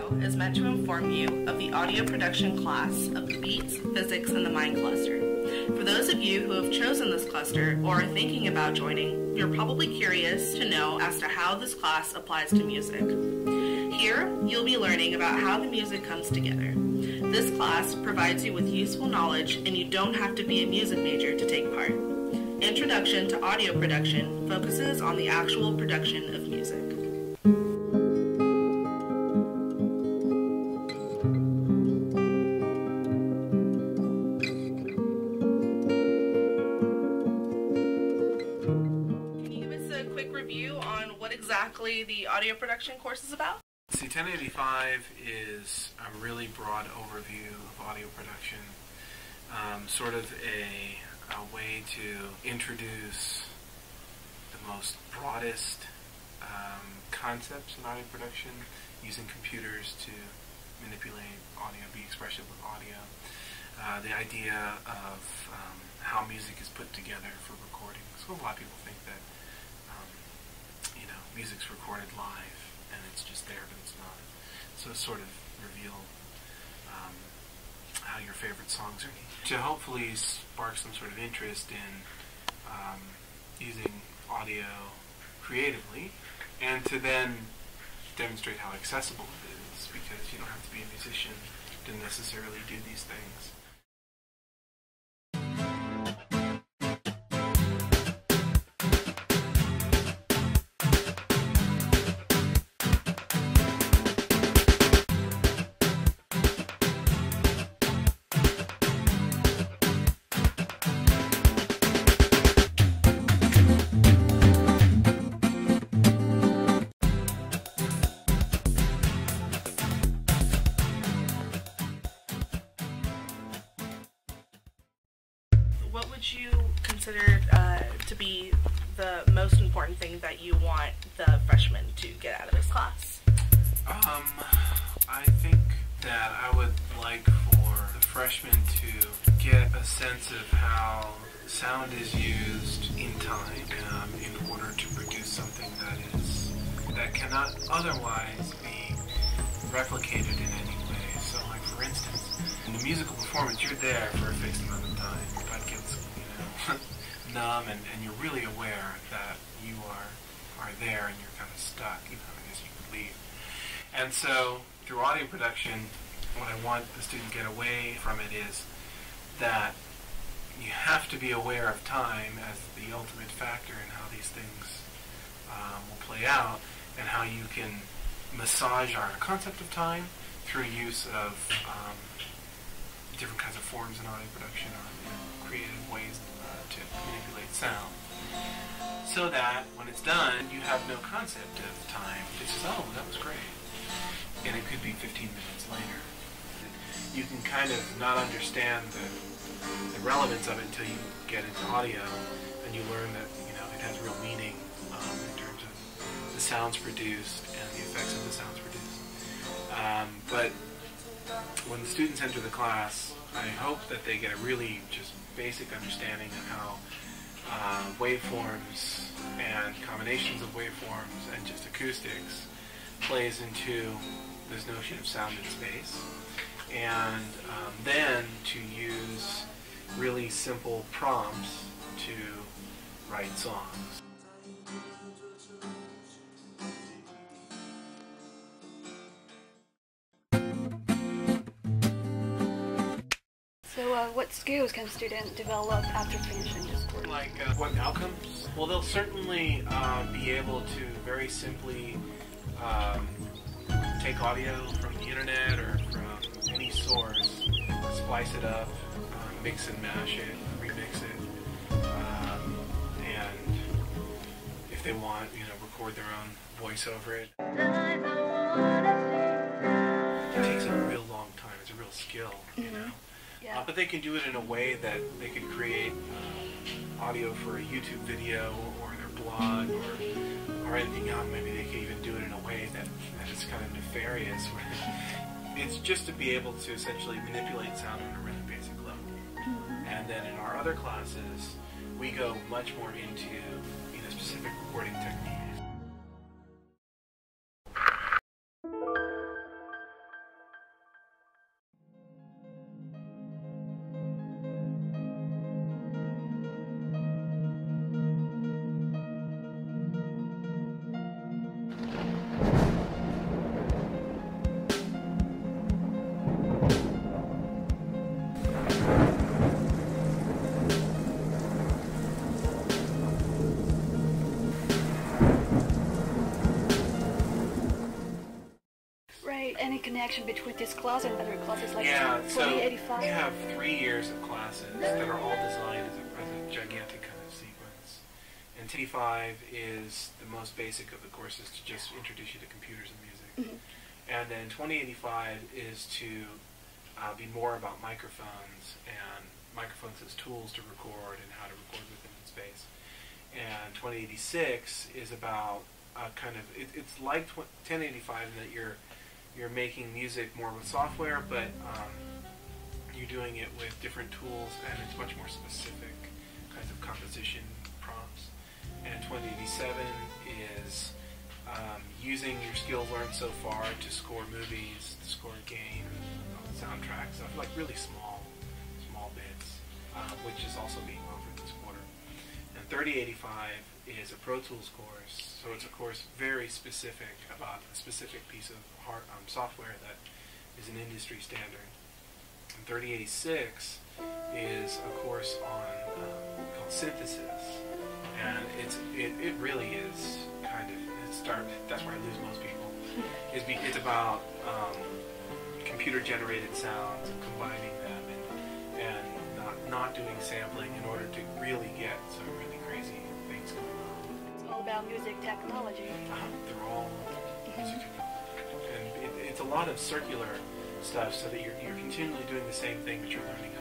video is meant to inform you of the audio production class of the Beats, Physics, and the Mind cluster. For those of you who have chosen this cluster or are thinking about joining, you're probably curious to know as to how this class applies to music. Here, you'll be learning about how the music comes together. This class provides you with useful knowledge, and you don't have to be a music major to take part. Introduction to Audio Production focuses on the actual production of music. Can you give us a quick review on what exactly the audio production course is about? See, 1085 is a really broad overview of audio production, sort of a way to introduce the most broadest concepts in audio production, using computers to manipulate audio, be expressive with audio. The idea of how music is put together for recording. So a lot of people think that music's recorded live and it's just there, but it's not. So sort of reveal how your favorite songs are made. To hopefully spark some sort of interest in using audio creatively, and to then demonstrate how accessible it is, because you don't have to be a musician to necessarily do these things. What would you consider to be the most important thing that you want the freshmen to get out of this class? I think that I would like for the freshmen to get a sense of how sound is used in time in order to produce something that cannot otherwise be replicated in any way. So, like for instance, in the musical performance, you're there for a fixed amount of time. Your butt gets, numb, and you're really aware that you are there and you're kind of stuck. I guess you could leave. And so, through audio production, what I want the student to get away from it is that you have to be aware of time as the ultimate factor in how these things will play out, and how you can massage our concept of time through use of different kinds of forms in audio production, or creative ways to manipulate sound, so that when it's done, you have no concept of time. It's just, oh, that was great. And it could be 15 minutes later. You can kind of not understand the relevance of it until you get into audio, and you learn that it has real meaning in terms of the sounds produced and the effects of the sounds produced. But when the students enter the class, I hope that they get a really just basic understanding of how waveforms and combinations of waveforms and just acoustics plays into this notion of sound in space, and then to use really simple prompts to write songs. So what skills can students develop after finishing this course? Like what outcomes? Well, they'll certainly be able to very simply take audio from the internet or from any source, splice it up, mix and mash it, remix it, and if they want, record their own voice over it. It takes a real long time. It's a real skill, Yeah. But they can do it in a way that they can create audio for a YouTube video or their blog or anything else. Maybe they can even do it in a way that is kind of nefarious. It's just to be able to essentially manipulate sound on a really basic level. And then in our other classes, we go much more into specific recording techniques. any connection between this class and other classes like Yeah, so 2085? we have 3 years of classes that are all designed as a gigantic kind of sequence. And 2085 is the most basic of the courses to just introduce you to computers and music. And then 2085 is to be more about microphones and microphones as tools to record and how to record with them in space. And 2086 is about it's like 1085 in that you're making music more with software, but you're doing it with different tools, and it's much more specific kinds of composition prompts. And 2087 is using your skills learned so far to score movies, to score a game, soundtracks, stuff like really small bits, which is also being offered this quarter. And 3085 is a Pro Tools course, so it's a course very specific about a specific piece of software that is an industry standard. And 3086 is a course on called synthesis, and it really is kind of that's where I lose most people. It's about computer-generated sounds and combining them, and not doing sampling in order to really get some really crazy things going on. It's all about music technology. They're all music technology, and it's a lot of circular stuff, so that you're continually doing the same thing, but you're learning